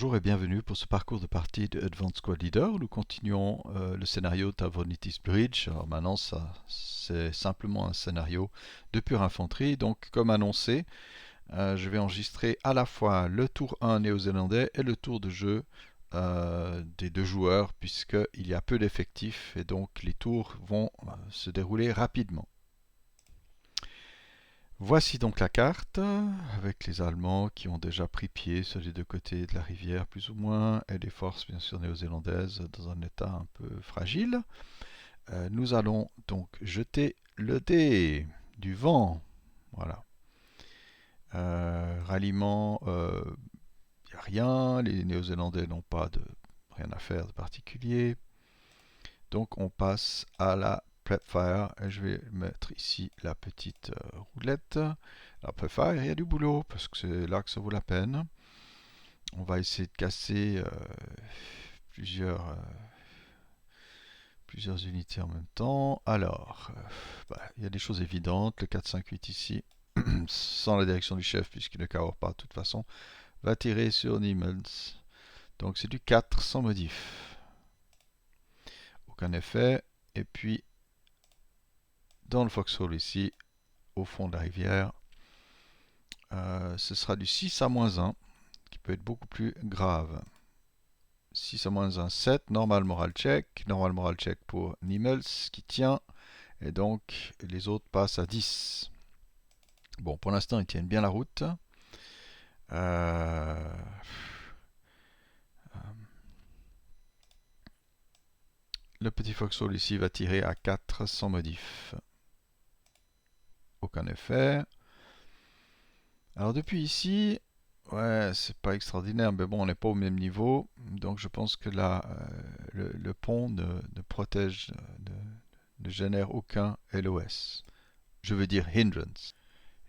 Bonjour et bienvenue pour ce parcours de partie de Advanced Squad Leader. Nous continuons le scénario Tavonitis Bridge. Alors maintenant, c'est simplement un scénario de pure infanterie. Donc, comme annoncé, je vais enregistrer à la fois le tour 1 néo-zélandais et le tour de jeu des deux joueurs, puisqu'il y a peu d'effectifs et donc les tours vont se dérouler rapidement. Voici donc la carte, avec les Allemands qui ont déjà pris pied sur les deux côtés de la rivière, plus ou moins, et les forces bien sûr néo-zélandaises dans un état un peu fragile. Nous allons donc jeter le dé du vent. Voilà. Ralliement, il n'y a rien, les néo-zélandais n'ont pas de rien à faire de particulier. Donc on passe à la Prep Fire et je vais mettre ici la petite roulette. La Prep Fire, il y a du boulot parce que c'est là que ça vaut la peine. On va essayer de casser plusieurs, plusieurs unités en même temps. Alors, il y a des choses évidentes. Le 4-5-8 ici, sans la direction du chef puisqu'il ne cahors pas de toute façon, va tirer sur Niemels. Donc c'est du 4 sans modif. Aucun effet. Et puis dans le foxhole ici, au fond de la rivière, ce sera du 6 à moins 1, qui peut être beaucoup plus grave. 6 à moins 1, 7, normal moral check pour Niemels qui tient, et donc les autres passent à 10. Bon, pour l'instant ils tiennent bien la route. Le petit foxhole ici va tirer à 4 sans modif. Aucun effet. Alors depuis ici, ouais, c'est pas extraordinaire, mais bon, on n'est pas au même niveau, donc je pense que là, le pont ne protège, ne génère aucun LOS. Je veux dire hindrance.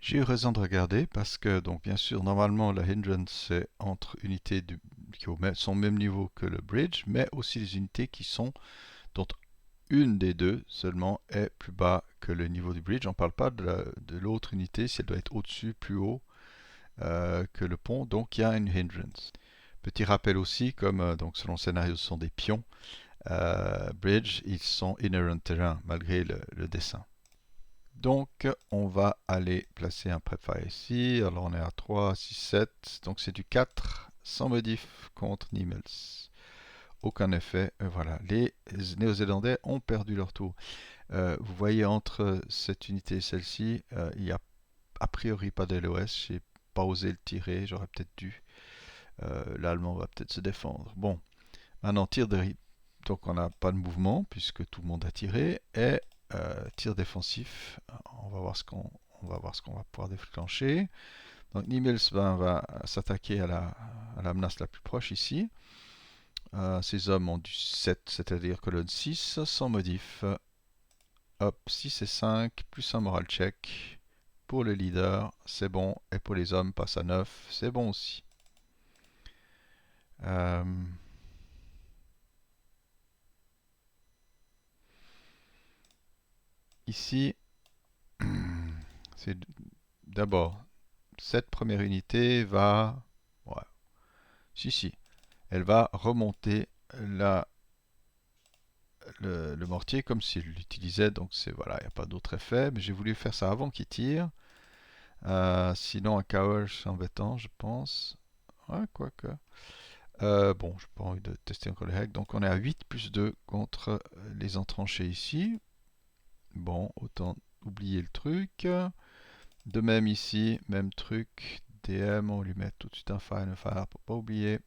J'ai eu raison de regarder parce que, donc bien sûr, normalement la hindrance c'est entre unités qui sont au même niveau que le bridge, mais aussi les unités qui sont, dont une des deux seulement est plus bas que le niveau du bridge. On ne parle pas de l'autre unité, si elle doit être au-dessus, plus haut que le pont, donc il y a une hindrance. Petit rappel aussi, comme donc selon le scénario ce sont des pions, bridge, ils sont inherent terrain malgré le dessin. Donc on va aller placer un prepfire ici, alors on est à 3, 6, 7, donc c'est du 4 sans modif contre Niemels. Aucun effet, voilà, les Néo-Zélandais ont perdu leur tour. Vous voyez entre cette unité et celle-ci, il n'y a a priori pas d'LOS, j'ai pas osé le tirer, j'aurais peut-être dû. L'Allemand va peut-être se défendre. Bon, maintenant tir de donc on n'a pas de mouvement puisque tout le monde a tiré et tir défensif. On va voir ce qu'on va pouvoir déclencher. Donc Niemels va s'attaquer à la menace la plus proche ici. Ces hommes ont du 7, c'est-à-dire colonne 6, sans modif. Hop, 6 et 5, plus un moral check. Pour le leader, c'est bon. Et pour les hommes, passe à 9, c'est bon aussi. Euh, Ici, c'est d'abord, cette première unité va... Ouais, si, elle va remonter le mortier comme s'il l'utilisait, donc c'est voilà, il n'y a pas d'autre effet, mais j'ai voulu faire ça avant qu'il tire. Sinon, un KO, c'est embêtant, je pense. Ouais, quoique. Bon, je n'ai pas envie de tester encore les règles. Donc on est à 8 plus 2 contre les entranchés ici. Bon, autant oublier le truc. De même ici, même truc. DM, on lui met tout de suite un fire pour pas oublier.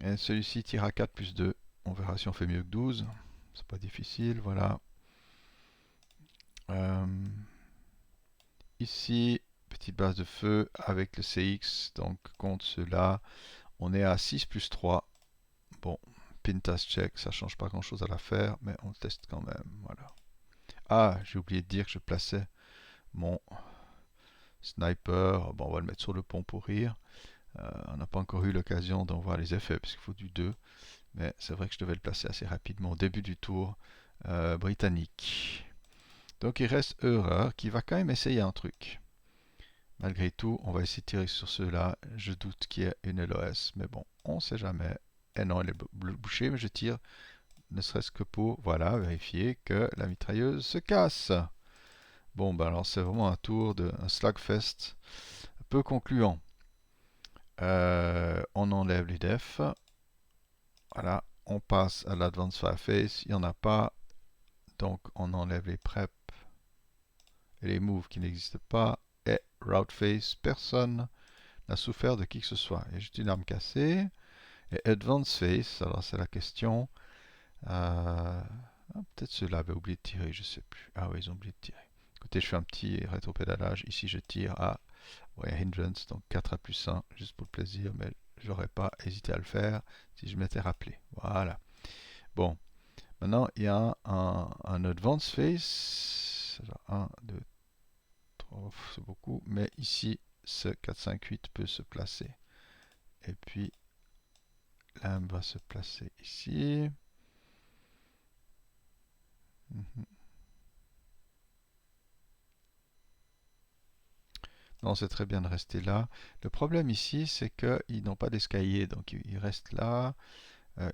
Et celui-ci tire à 4 plus 2. On verra si on fait mieux que 12. C'est pas difficile, voilà. Ici, petite base de feu avec le CX. Donc contre ceux-là, on est à 6 plus 3. Bon, Pintas check, ça change pas grand chose à l'affaire, mais on teste quand même, voilà. Ah, j'ai oublié de dire que je plaçais mon sniper. Bon, on va le mettre sur le pont pour rire. On n'a pas encore eu l'occasion d'en voir les effets, puisqu'il faut du 2. Mais c'est vrai que je devais le placer assez rapidement au début du tour britannique. Donc il reste Eurer qui va quand même essayer un truc. Malgré tout, on va essayer de tirer sur ceux-là. Je doute qu'il y ait une LOS, mais bon, on ne sait jamais. Et non, elle est bouchée, mais je tire ne serait-ce que pour, voilà, vérifier que la mitrailleuse se casse. Bon, ben alors c'est vraiment un tour de un slugfest peu concluant. On enlève les defs. Voilà, on passe à l'Advanced Fireface. Il n'y en a pas, donc on enlève les prep et les moves qui n'existent pas. Et route face, personne n'a souffert de qui que ce soit. Et j'ai une arme cassée. Et advanced face, alors c'est la question. Peut-être ceux-là avaient oublié de tirer, je sais plus. Ah oui, ils ont oublié de tirer. Écoutez, je fais un petit rétropédalage. Ici, je tire à hindrance, donc 4 à plus 1, juste pour le plaisir, mais j'aurais pas hésité à le faire si je m'étais rappelé. Voilà. Bon, maintenant, il y a un advanced face. 1, 2, 3, c'est beaucoup, mais ici, ce 4, 5, 8 peut se placer. Et puis, l'âme va se placer ici. Non, c'est très bien de rester là. Le problème ici, c'est qu'ils n'ont pas d'escalier, donc ils restent là.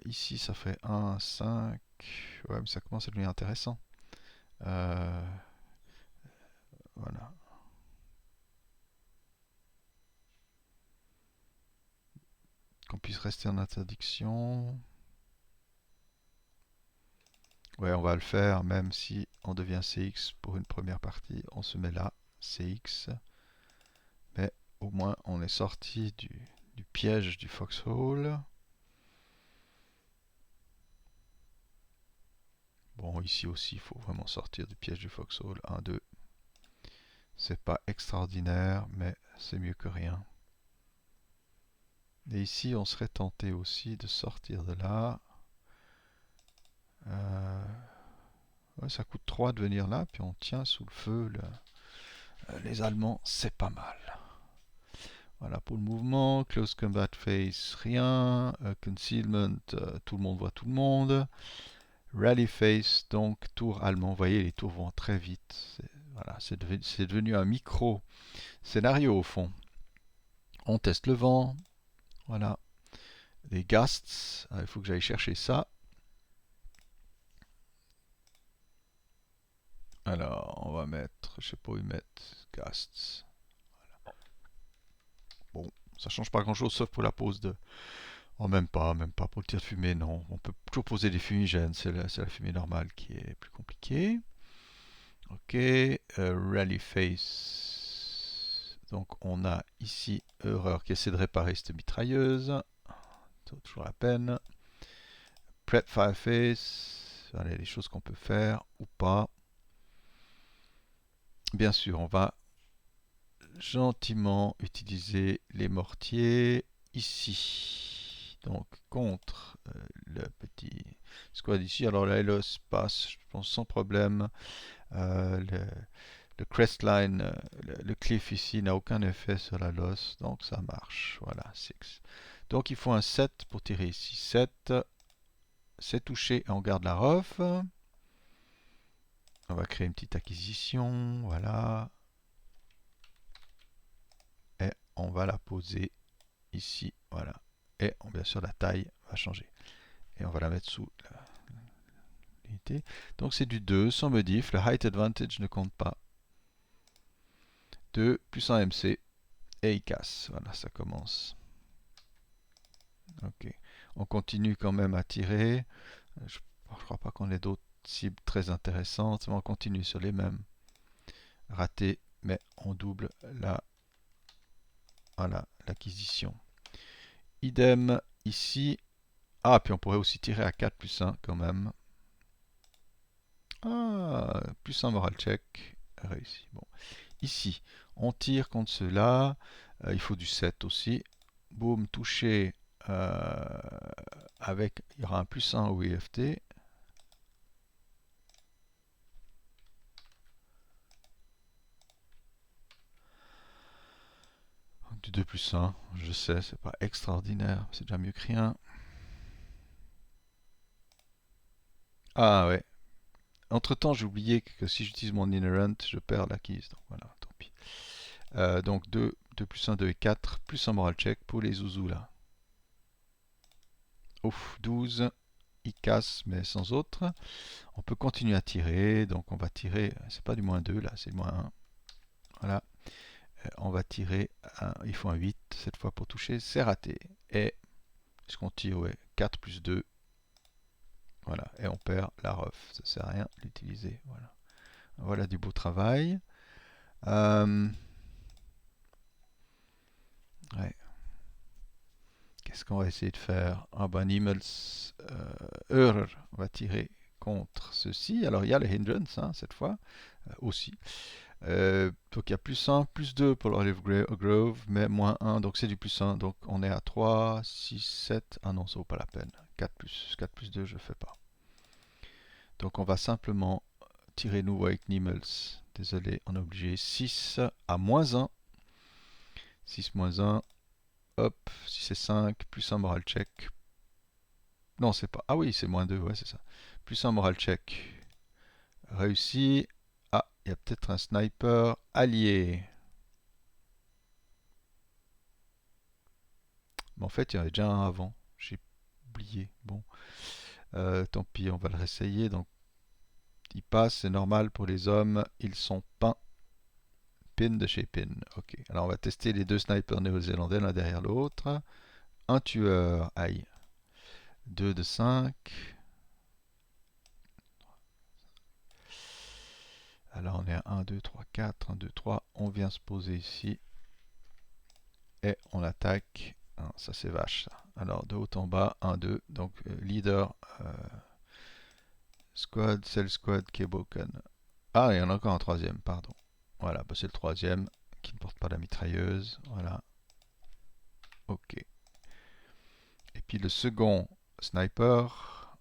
Ici, ça fait 1, 5. Ouais, mais ça commence à devenir intéressant. Euh, voilà. Qu'on puisse rester en interdiction. Ouais, on va le faire, même si on devient CX pour une première partie. On se met là, CX. Mais au moins, on est sorti du piège du foxhole. Bon, ici aussi, il faut vraiment sortir du piège du foxhole. 1, 2. C'est pas extraordinaire, mais c'est mieux que rien. Et ici, on serait tenté aussi de sortir de là. Ouais, ça coûte 3 de venir là, puis on tient sous le feu les Allemands, c'est pas mal. Voilà pour le mouvement. Close combat phase, rien. Concealment, tout le monde voit tout le monde. Rally phase, donc tour allemand. Vous voyez, les tours vont très vite. Voilà, c'est devenu un micro scénario au fond. On teste le vent. Voilà. Des ghasts. Il faut que j'aille chercher ça. Alors, on va mettre, je sais pas où ils mettent ghasts. Bon, ça change pas grand chose sauf pour la pose de. Oh, même pas pour le tir de fumée, non. On peut toujours poser des fumigènes, c'est la fumée normale qui est plus compliquée. Ok, Rally Face. Donc on a ici Erreur qui essaie de réparer cette mitrailleuse. Ça vaut toujours la peine. Prep Fireface. Voilà les choses qu'on peut faire ou pas. Bien sûr, on va gentiment utiliser les mortiers ici. Donc contre le petit squad ici. Alors la LOS passe, je pense, sans problème. Le crestline, le cliff ici n'a aucun effet sur la LOS, donc ça marche. Voilà, 6. Donc il faut un 7 pour tirer ici. 7, c'est touché et on garde la ref. On va créer une petite acquisition, voilà. Et on va la poser ici, voilà. Et bien sûr la taille va changer. Et on va la mettre sous l'unité. Donc c'est du 2 sans modif, le height advantage ne compte pas. 2 plus un MC et il casse. Voilà, ça commence. Ok. On continue quand même à tirer. Je ne crois pas qu'on ait d'autres cibles très intéressantes, mais on continue sur les mêmes. Raté, mais on double voilà, l'acquisition. Idem ici. Ah, puis on pourrait aussi tirer à 4 plus 1 quand même. Ah, plus un moral check. Réussi. Bon. Ici, on tire contre ceux-là. Il faut du 7 aussi. Boum, touché avec. Il y aura un plus 1 au EFT. Du 2 plus 1, je sais, c'est pas extraordinaire, c'est déjà mieux que rien. Ah ouais. Entre temps, j'ai oublié que si j'utilise mon inherent, je perds l'acquise. Donc voilà, tant pis. Donc 2, 2 plus 1, 2 et 4, plus un moral check pour les zouzous là. Ouf, 12, il casse mais sans autre. On peut continuer à tirer, donc on va tirer, c'est pas du moins 2 là, c'est du moins 1. Voilà, on va tirer, il faut un 8 cette fois pour toucher, c'est raté. Et, est-ce qu'on tire? Ouais, 4 plus 2. Voilà, et on perd la ref, ça sert à rien d'utiliser. Voilà. Voilà du beau travail. Euh, ouais. Qu'est-ce qu'on va essayer de faire? Ah ben, Niemels Eurer, on va tirer contre ceci. Alors il y a le hindrance hein, cette fois aussi. Donc il y a plus 1, plus 2 pour l'Olive Grove, mais moins 1, donc c'est du plus 1. Donc on est à 3, 6, 7. Ah non, ça vaut pas la peine. 4 plus 2, je ne fais pas. Donc on va simplement tirer nouveau avec Niemels. Désolé, on est obligé. 6 à moins 1. 6 moins 1. Hop, 6 et 5, plus un moral check. Non, c'est pas. Ah oui, c'est moins 2, ouais, c'est ça. Plus un moral check. Réussi. Ah, il y a peut-être un sniper allié. Mais en fait, il y en avait déjà un avant. J'ai oublié. Bon, tant pis, on va le réessayer. Donc, il passe, c'est normal pour les hommes. Ils sont peints. Pin de chez Pin. Ok. Alors, on va tester les deux snipers néo-zélandais l'un derrière l'autre. Un tueur. Aïe. 2 de 5. Alors, on est à 1, 2, 3, 4. 1, 2, 3. On vient se poser ici. Et on attaque. Ah, ça, c'est vache, ça. Alors, de haut en bas. 1, 2. Donc, leader. Squad, Cell Squad, Keboken. Ah, il y en a encore un troisième, pardon. Voilà, bah c'est le troisième qui ne porte pas la mitrailleuse. Voilà. Ok. Et puis le second sniper,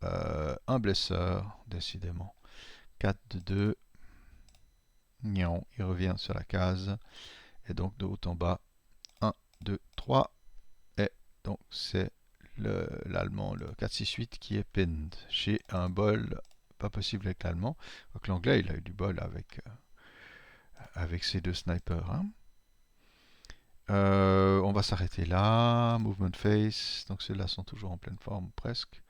un blesseur, décidément. 4 de 2. Non, il revient sur la case. Et donc de haut en bas, 1, 2, 3. Et donc c'est l'allemand, le 4-6-8 qui est pinned. J'ai un bol pas possible avec l'allemand. Donc l'anglais, il a eu du bol avec ces deux snipers. Hein. On va s'arrêter là. Movement face. Donc ceux-là sont toujours en pleine forme, presque.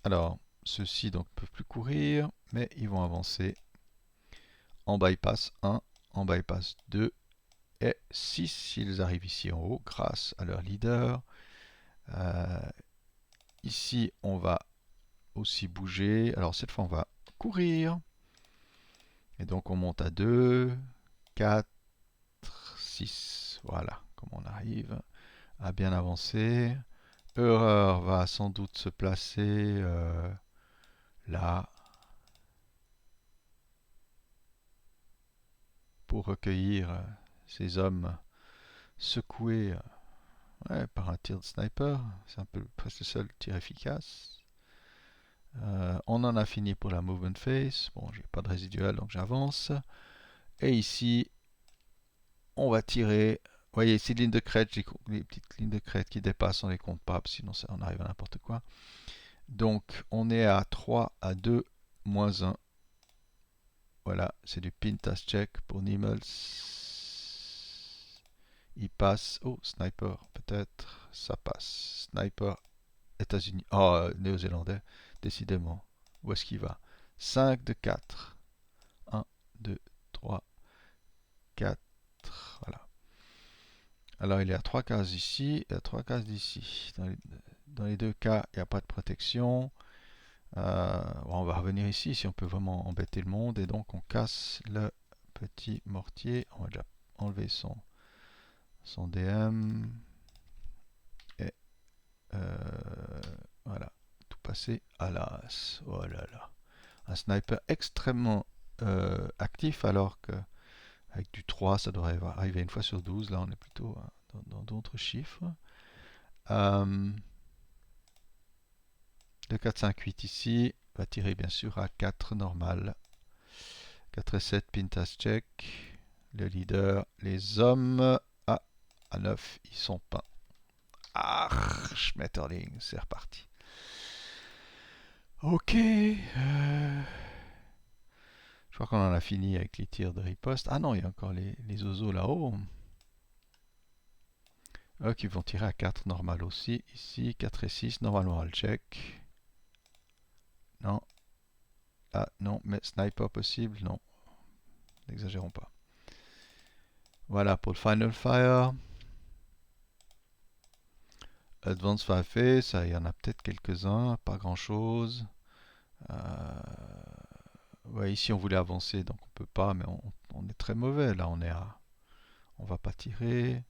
Alors, ceux-ci donc ne peuvent plus courir, mais ils vont avancer. En bypass 1, en bypass 2 et 6 s'ils arrivent ici en haut, grâce à leur leader. Euh, ici, on va aussi bouger. Alors cette fois, on va courir. Et donc on monte à 2, 4, 6. Voilà, comme on arrive à bien avancer. Horreur va sans doute se placer là pour recueillir ces hommes secoués ouais, par un tir de sniper. C'est un peu presque le seul tir efficace. On en a fini pour la movement phase. Bon, j'ai pas de résiduel donc j'avance. Et ici, on va tirer. Vous voyez, ces lignes de crête, les petites lignes de crête qui dépassent, on les compte pas, sinon ça, on arrive à n'importe quoi. Donc, on est à 3 à 2, moins 1. Voilà, c'est du Pintas check pour Niemels. Il passe. Oh, sniper, peut-être. Ça passe. Sniper, États-Unis. Oh, néo-zélandais, décidément. Où est-ce qu'il va? 5 de 4. 1, 2, 3, 4. Voilà. Alors, il y a 3 cases ici et 3 cases d'ici. Dans les deux cas, il n'y a pas de protection. Bon, on va revenir ici si on peut vraiment embêter le monde. Et donc, on casse le petit mortier. On va déjà enlever son DM. Et voilà, tout passer à l'as. Oh là là. Un sniper extrêmement actif alors que avec du 3 ça devrait arriver une fois sur 12. Là on est plutôt dans d'autres chiffres. Le 4, 5, 8 ici va tirer bien sûr à 4 normal. 4 et 7 Pintas check. Le leader, les hommes. Ah, à 9 ils sont peints. Ah, Schmetterling, c'est reparti. Ok. Je crois qu'on en a fini avec les tirs de riposte. Ah non, il y a encore les oiseaux là-haut. Qui vont tirer à 4 normal aussi. Ici, 4 et 6, normalement on le check. Non. Ah non, mais sniper possible, non. N'exagérons pas. Voilà pour le Final Fire. Advanced Fireface, ça, il y en a peut-être quelques-uns, pas grand-chose. Ouais, ici on voulait avancer, donc on peut pas, mais on est très mauvais. Là, on va pas tirer.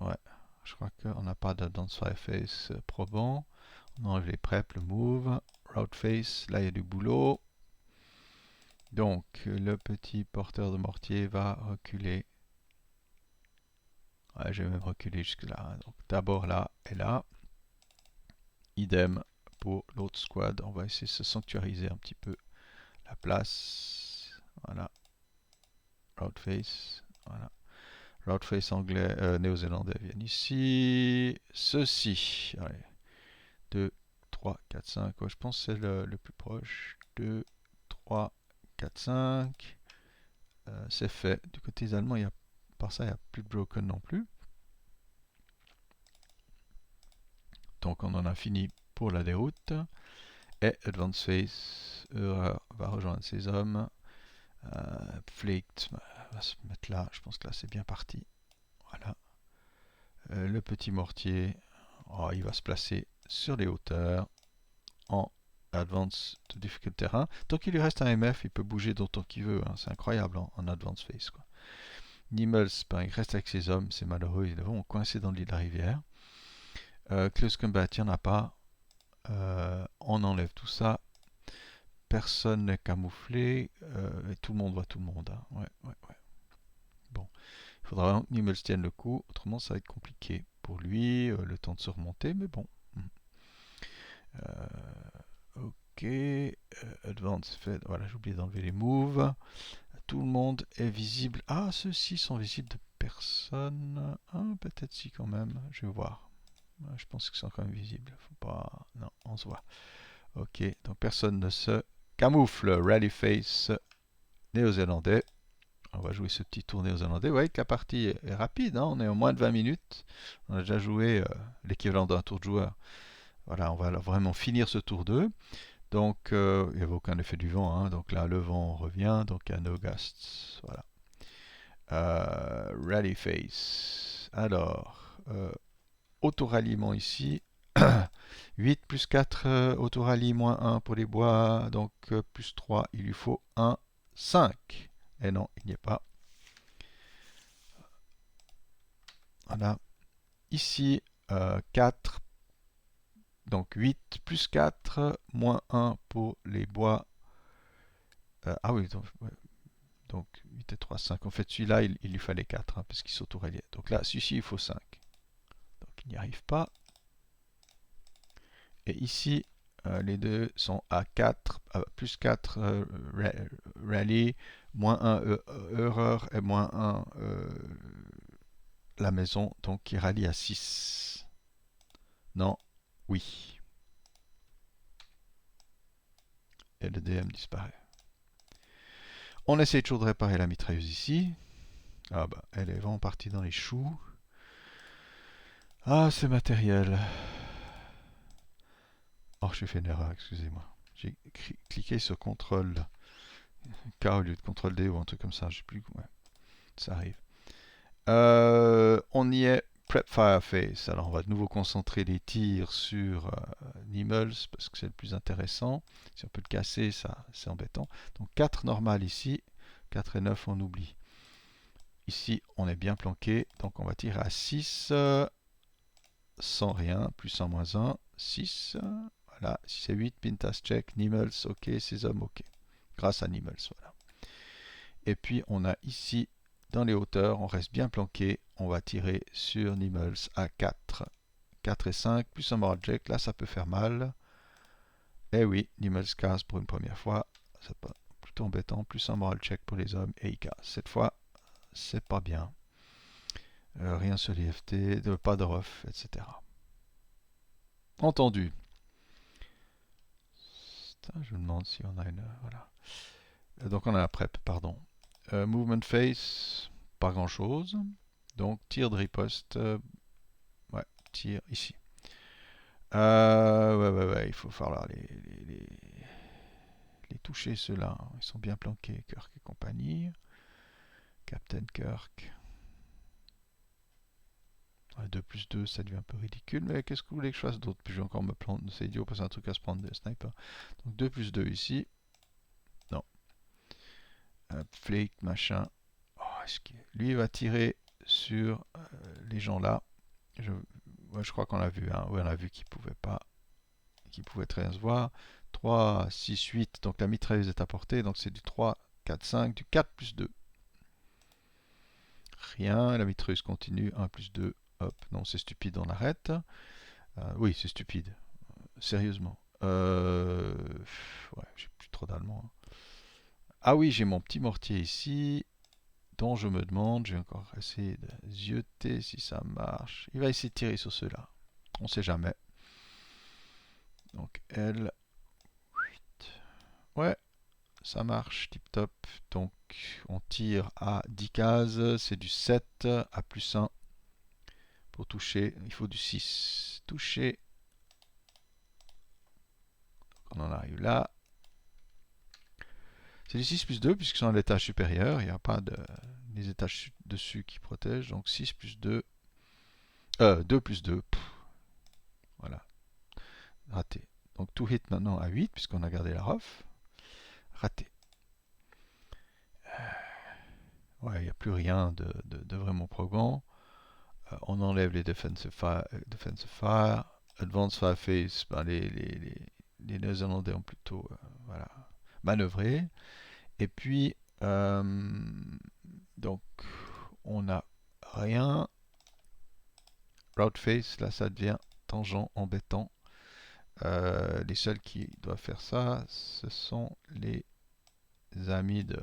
Ouais, je crois qu'on n'a pas d'Advanced Fireface probant. On enlève les prep, le move, route face. Là, il y a du boulot. Donc, le petit porteur de mortier va reculer. Ouais, je vais même reculer jusque-là. Donc, d'abord là et là. Idem pour l'autre squad. On va essayer de se sanctuariser un petit peu la place. Voilà. Route face. Voilà. Route face anglais, néo-zélandais viennent ici. Ceci. Allez. 2, 3, 4, 5. Ouais, je pense que c'est le plus proche. 2, 3, 4, 5. C'est fait. Du côté des Allemands, par ça, il n'y a plus de broken non plus. Donc on en a fini pour la déroute. Et Advance Face va rejoindre ses hommes. Flaked va se mettre là. Je pense que là c'est bien parti. Voilà. Le petit mortier, il va se placer sur les hauteurs en Advance to Difficult Terrain. Tant qu'il lui reste un MF, il peut bouger d'autant qu'il veut. Hein. C'est incroyable en Advance Phase. Quoi. Niemels, il reste avec ses hommes. C'est malheureux. Ils vont coincés dans le lit de la rivière. Close Combat, il n'y en a pas. On enlève tout ça. Personne n'est camouflé. Et tout le monde voit tout le monde. Hein. Ouais. Bon. Il faudra vraiment que Niemels tienne le coup. Autrement, ça va être compliqué pour lui. Le temps de se remonter. Mais bon. Ok, Advance fait. Voilà, j'ai oublié d'enlever les moves. Tout le monde est visible. Ah, ceux-ci sont visibles de personne. Ah, peut-être si quand même. Je vais voir. Je pense qu'ils sont quand même visibles. Faut pas. Non, on se voit. Ok, donc personne ne se camoufle. Rally Face néo-zélandais. On va jouer ce petit tour néo-zélandais. Vous voyez que la partie est rapide. Hein, on est en moins de 20 minutes. On a déjà joué l'équivalent d'un tour de joueur. Voilà, on va vraiment finir ce tour 2. Donc, il n'y avait aucun effet du vent. Hein, donc là, le vent revient. Donc, il y a no gusts. Voilà. Rally face. Alors, auto-ralliement ici. 8 plus 4, auto-rallye moins 1 pour les bois. Donc, plus 3, il lui faut un 5. Et non, il n'y est pas. Voilà. Ici, 4. Donc 8 plus 4, moins 1 pour les bois. Ah oui, donc 8 et 3, 5. En fait, celui-là, il lui fallait 4, hein, parce qu'il s'auto-reliait. Donc là, celui-ci, il faut 5. Donc il n'y arrive pas. Et ici, les deux sont à 4, plus 4 rally, moins 1 erreur et moins 1 la maison. Donc il rallie à 6. Non, oui. Et le DM disparaît. On essaie toujours de réparer la mitrailleuse ici. Ah bah, elle est vraiment partie dans les choux. Ah, c'est matériel. Oh, j'ai fait une erreur, excusez-moi. J'ai cliqué sur CTRL K au lieu de CTRL D ou un truc comme ça, je sais plus. Ouais, ça arrive. On y est. Prep Fire Face. Alors, on va de nouveau concentrer les tirs sur Niemels parce que c'est le plus intéressant. Si on peut le casser, ça, c'est embêtant. Donc, 4 normal ici. 4 et 9, on oublie. Ici, on est bien planqué. Donc, on va tirer à 6 sans rien. Plus 1, moins 1. 6. Voilà. 6 et 8. Pintas check. Niemels, ok. Ces hommes, ok. Grâce à Niemels, voilà. Et puis, on a ici dans les hauteurs, on reste bien planqué, on va tirer sur Niemels à 4. 4 et 5, plus un moral check, là ça peut faire mal. Eh oui, Niemels casse pour une première fois, c'est pas plutôt embêtant, plus un moral check pour les hommes et il casse. Cette fois, c'est pas bien. Rien sur l'IFT, pas de ref, etc. Entendu. Je me demande si on a une... Voilà. Donc on a la prep, pardon. Movement face, pas grand chose. Donc tir de riposte, ouais, tir ici. Ouais, il faut falloir les toucher ceux-là. Ils sont bien planqués, Kirk et compagnie. Captain Kirk. 2 plus 2, ça devient un peu ridicule, mais qu'est-ce que vous voulez que je fasse d'autre? Puis je vais encore me prendre, c'est idiot, parce que c'est un truc à se prendre des snipers. Donc 2 plus 2 ici. Non. Flake, machin. Oh, lui, il va tirer sur les gens là. Je crois qu'on l'a vu, hein. Oui, on a vu qu'il pouvait très bien se voir. 3, 6, 8, donc la mitrailleuse est à portée, donc c'est du 3, 4, 5, du 4 plus 2. Rien, la mitrailleuse continue, 1 plus 2, hop, non c'est stupide, on arrête. Oui, c'est stupide, sérieusement. Ouais, j'ai plus trop d'allemand, hein. Ah oui, j'ai mon petit mortier ici, dont je me demande, je vais encore essayer de zioter si ça marche. Il va essayer de tirer sur ceux-là, on sait jamais. Donc L, ouais, ça marche, tip top. Donc on tire à 10 cases, c'est du 7 à plus 1 pour toucher. Il faut du 6. Toucher. On en arrive là. C'est du 6 plus 2 puisque c'est dans l'étage supérieur. Il n'y a pas des étages dessus qui protègent. Donc 6 plus 2. 2 plus 2. Voilà. Raté. Donc tout hit maintenant à 8 puisqu'on a gardé la rough. Raté. Ouais, il n'y a plus rien de vraiment probant. On enlève les defensive fire, advanced fire face, ben les Néo-Zélandais ont plutôt voilà, manœuvré. Et puis, donc, on n'a rien. Route face, là ça devient tangent embêtant. Les seuls qui doivent faire ça, ce sont les amis de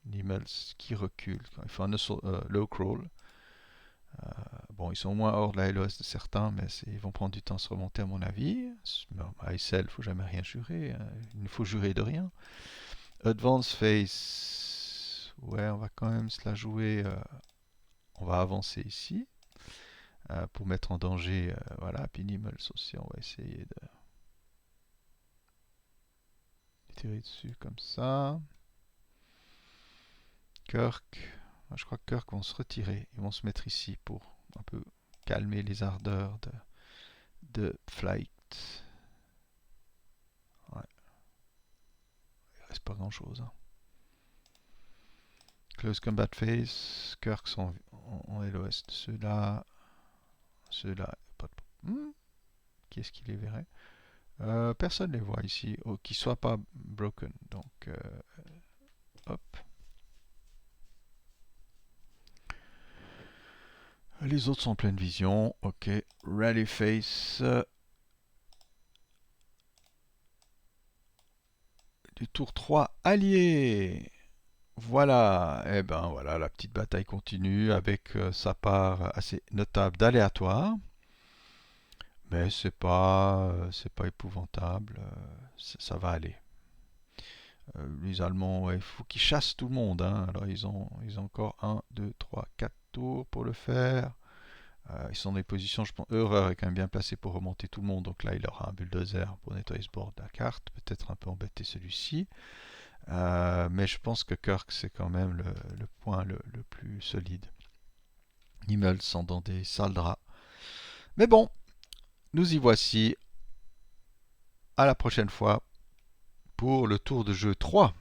Niemels qui reculent quand il faut un low crawl. Bon, ils sont moins hors de la LOS de certains, mais ils vont prendre du temps à se remonter à mon avis. À ISL, il ne faut jamais rien jurer, hein. Il ne faut jurer de rien. Advance Face, ouais, on va quand même se la jouer. On va avancer ici pour mettre en danger. Voilà, puis Niemels aussi, on va essayer de tirer dessus comme ça. Kirk, je crois que Kirk vont se retirer. Ils vont se mettre ici pour un peu calmer les ardeurs de Flight. Ouais, il reste pas grand chose, hein. Close Combat Phase, Kirk sont en LOS. Ceux-là, pas de... qui est-ce qui les verrait? Personne ne les voit ici, qui soient pas broken. Donc, hop. Les autres sont en pleine vision. Ok, Rally Face. Du tour 3, allié. Voilà, et ben voilà, la petite bataille continue avec sa part assez notable d'aléatoire. Mais c'est pas épouvantable, ça va aller. Les Allemands, ouais, il faut qu'ils chassent tout le monde, hein. Alors ils ont encore 1, 2, 3, 4 tours pour le faire. Ils sont dans des positions, je pense, Heureux est quand même bien placé pour remonter tout le monde. Donc là, il aura un bulldozer pour nettoyer ce bord de la carte. Peut-être un peu embêter celui-ci. Mais je pense que Kirk, c'est quand même le point le plus solide. Niemels sont dans des sales draps. Mais bon, nous y voici. À la prochaine fois pour le tour de jeu 3.